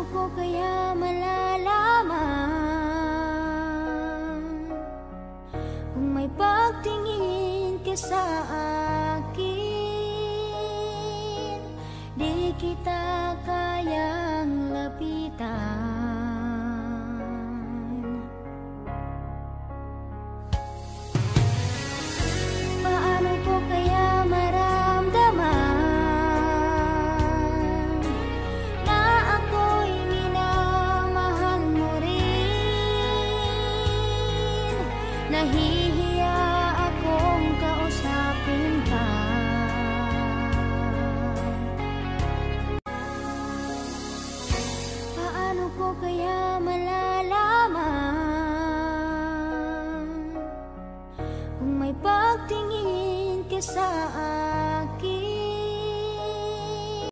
ko kaya malalaman kung may pagtingin ka sa akin, di kita kayang lapitan? Paano ko kaya maramdaman na ako'y minamahal mo rin? Nahihiya akong kausapin ka. Paano ko kaya malaman